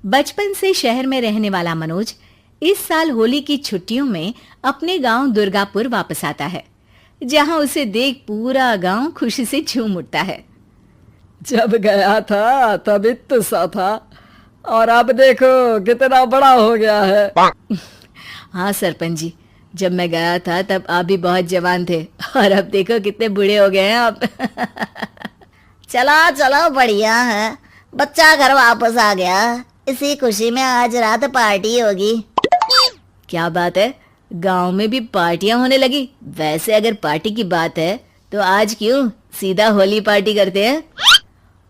बचपन से शहर में रहने वाला मनोज इस साल होली की छुट्टियों में अपने गांव दुर्गापुर वापस आता है, जहां उसे देख पूरा गांव खुशी से झूम उठता है। जब गया था तब इतना सा था और अब देखो कितना बड़ा हो गया है। हाँ सरपंच जी, जब मैं गया था तब आप भी बहुत जवान थे और अब देखो कितने बूढ़े हो गए हैं आप। चला चलो बढ़िया है, बच्चा घर वापस आ गया। इसी खुशी में आज रात पार्टी होगी। क्या बात है, गांव में भी पार्टियां होने लगी। वैसे अगर पार्टी की बात है तो आज क्यों सीधा होली पार्टी करते हैं।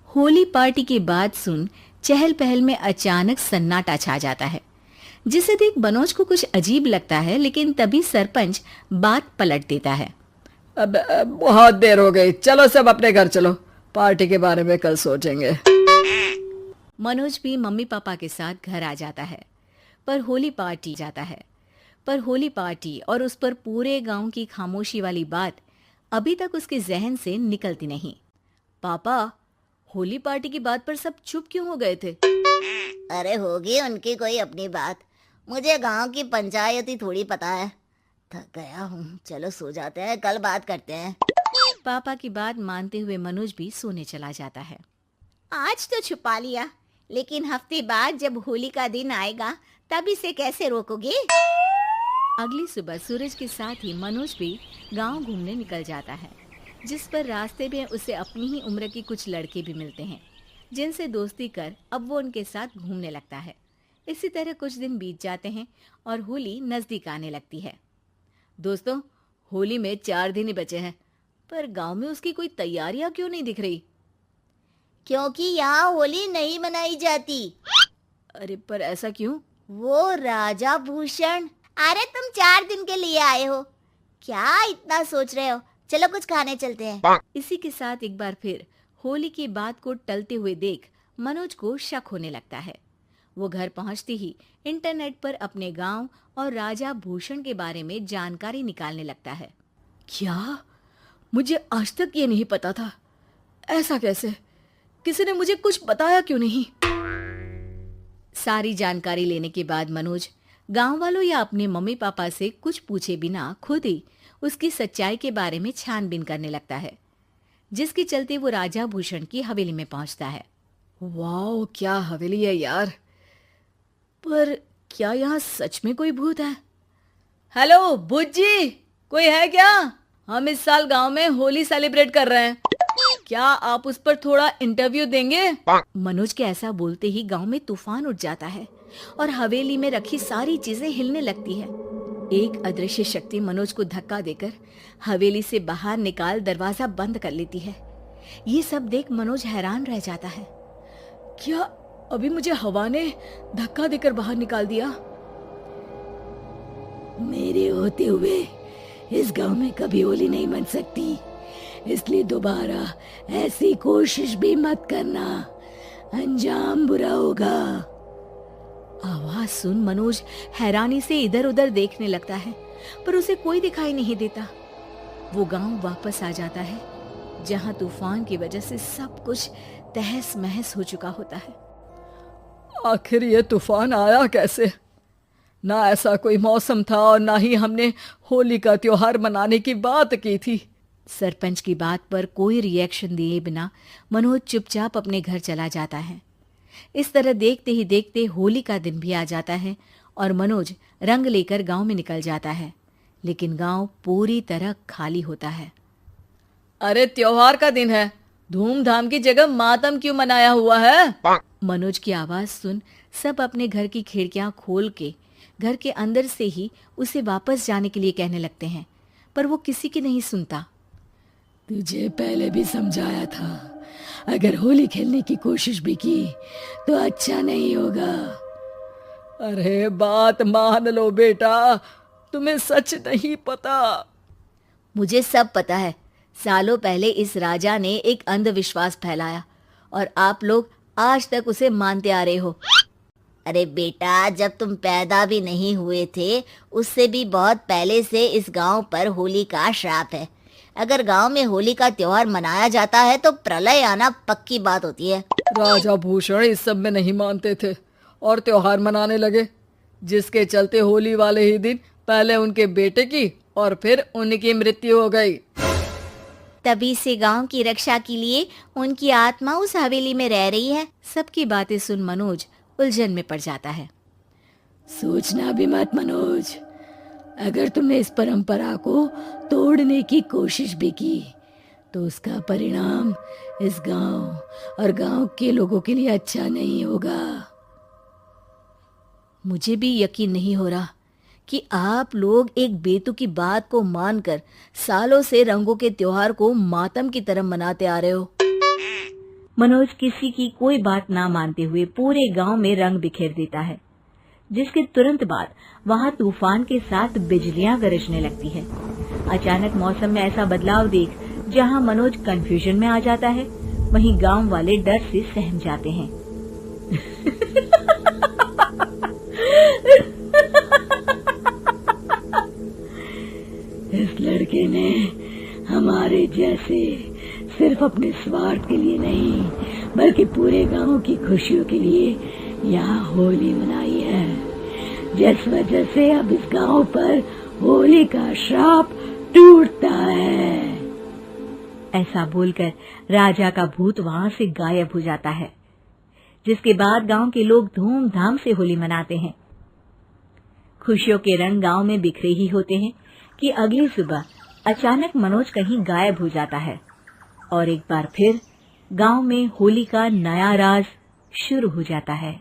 होली पार्टी की बात सुन चहल पहल में अचानक सन्नाटा छा जाता है, जिसे देख मनोज को कुछ अजीब लगता है। लेकिन तभी सरपंच बात पलट देता है। अब बहुत देर हो गई, चलो सब अपने घर चलो, पार्टी के बारे में कल सोचेंगे। मनोज भी मम्मी पापा के साथ घर आ जाता है, पर होली पार्टी और उस पर पूरे गांव की खामोशी वाली बात अभी तक उसके जहन से निकलती नहीं। पापा, होली पार्टी की बात पर सब चुप क्यों हो गए थे? अरे होगी उनकी कोई अपनी बात, मुझे गांव की पंचायत ही थोड़ी पता है। थक गया हूँ, चलो सो जाते हैं, कल बात करते हैं। पापा की बात मानते हुए मनोज भी सोने चला जाता है। आज तो छुपा लिया, लेकिन हफ्ते बाद जब होली का दिन आएगा तब इसे कैसे रोकोगे? अगली सुबह सूरज के साथ ही मनोज भी गांव घूमने निकल जाता है, जिस पर रास्ते में उसे अपनी ही उम्र के कुछ लड़के भी मिलते हैं, जिनसे दोस्ती कर अब वो उनके साथ घूमने लगता है। इसी तरह कुछ दिन बीत जाते हैं और होली नजदीक आने लगती है। दोस्तों, होली में 4 दिन ही बचे हैं, पर गांव में उसकी कोई तैयारियां क्यों नहीं दिख रही? क्योंकि यहाँ होली नहीं मनाई जाती। अरे पर ऐसा क्यों? वो राजा भूषण। अरे तुम 4 दिन के लिए आए हो, क्या इतना सोच रहे हो? चलो कुछ खाने चलते हैं। इसी के साथ एक बार फिर होली की बात को टलते हुए देख मनोज को शक होने लगता है। वो घर पहुंचते ही इंटरनेट पर अपने गांव और राजा भूषण के बारे में जानकारी निकालने लगता है। क्या? मुझे आज तक ये नहीं पता था। ऐसा कैसे? किसी ने मुझे कुछ बताया क्यों नहीं? सारी जानकारी लेने के बाद मनोज गांव वालों या अपने मम्मी पापा से कुछ पूछे बिना खुद ही उसकी सच्चाई के बारे में छानबीन करने लगता है, जिसके चलते वो राजा भूषण की हवेली में पहुंचता है। वाह, क्या हवेली है यार! पर क्या यहाँ सच में कोई भूत है? हेलो भूत जी, कोई है क्या? हम इस साल गांव में होली सेलिब्रेट कर रहे हैं, क्या आप उस पर थोड़ा इंटरव्यू देंगे? मनोज के ऐसा बोलते ही गांव में तूफान उठ जाता है और हवेली में रखी सारी चीजें हिलने लगती है। एक अदृश्य शक्ति मनोज को धक्का देकर हवेली से बाहर निकाल दरवाजा बंद कर लेती है। ये सब देख मनोज हैरान रह जाता है। क्या अभी मुझे हवा ने धक्का देकर बाहर निकाल दिया? मेरे होते हुए इस गांव में कभी होली नहीं मन सकती, इसलिए दोबारा ऐसी कोशिश भी मत करना, अंजाम बुरा होगा। आवाज सुन मनोज हैरानी से इधर उधर देखने लगता है, पर उसे कोई दिखाई नहीं देता। वो गांव वापस आ जाता है, जहां तूफान की वजह से सब कुछ तहस महस हो चुका होता है। आखिर ये तूफान आया कैसे? ना ऐसा कोई मौसम था और ना ही हमने होली का त्योहार मनाने की बात की थी। सरपंच की बात पर कोई रिएक्शन दिए बिना मनोज चुपचाप अपने घर चला जाता है। इस तरह देखते ही देखते होली का दिन भी आ जाता है और मनोज रंग लेकर गांव में निकल जाता है, लेकिन गांव पूरी तरह खाली होता है। अरे त्योहार का दिन है, धूमधाम की जगह मातम क्यों मनाया हुआ है? मनोज की आवाज सुन सब अपने घर की खिड़कियां खोल के घर के अंदर से ही उसे वापस जाने के लिए कहने लगते हैं, पर वो किसी की नहीं सुनता। तुझे पहले भी समझाया था, अगर होली खेलने की कोशिश भी की तो अच्छा नहीं होगा। अरे बात मान लो बेटा, तुम्हें सच नहीं पता। मुझे सब पता है। सालों पहले इस राजा ने एक अंधविश्वास फैलाया और आप लोग आज तक उसे मानते आ रहे हो। अरे बेटा, जब तुम पैदा भी नहीं हुए थे उससे भी बहुत पहले से इस गांव पर होली का श्राप है। अगर गांव में होली का त्योहार मनाया जाता है तो प्रलय आना पक्की बात होती है। राजा भूषण इस सब में नहीं मानते थे और त्योहार मनाने लगे, जिसके चलते होली वाले ही दिन पहले उनके बेटे की और फिर उनकी मृत्यु हो गई। तभी से गांव की रक्षा के लिए उनकी आत्मा उस हवेली में रह रही है। सबकी बातें सुन मनोज उलझन में पड़ जाता है। सोचना भी मत मनोज, अगर तुमने इस परंपरा को तोड़ने की कोशिश भी की तो उसका परिणाम इस गांव और गांव के लोगों के लिए अच्छा नहीं होगा। मुझे भी यकीन नहीं हो रहा कि आप लोग एक बेतुकी बात को मानकर सालों से रंगों के त्योहार को मातम की तरह मनाते आ रहे हो। मनोज किसी की कोई बात ना मानते हुए पूरे गांव में रंग बिखेर देता है, जिसके तुरंत बाद वहां तूफान के साथ बिजलियां गरजने लगती है। अचानक मौसम में ऐसा बदलाव देख जहां मनोज कंफ्यूजन में आ जाता है, वहीं गांव वाले डर से सहम जाते हैं। इस लड़के ने हमारे जैसे सिर्फ अपने स्वार्थ के लिए नहीं बल्कि पूरे गांव की खुशियों के लिए यहाँ होली मनाई है, जिस वजह से अब इस गांव पर होली का श्राप टूटता है। ऐसा बोलकर राजा का भूत वहां से गायब हो जाता है, जिसके बाद गांव के लोग धूमधाम से होली मनाते हैं। खुशियों के रंग गांव में बिखरे ही होते हैं कि अगली सुबह अचानक मनोज कहीं गायब हो जाता है और एक बार फिर गांव में होली का नया राज शुरू हो जाता है।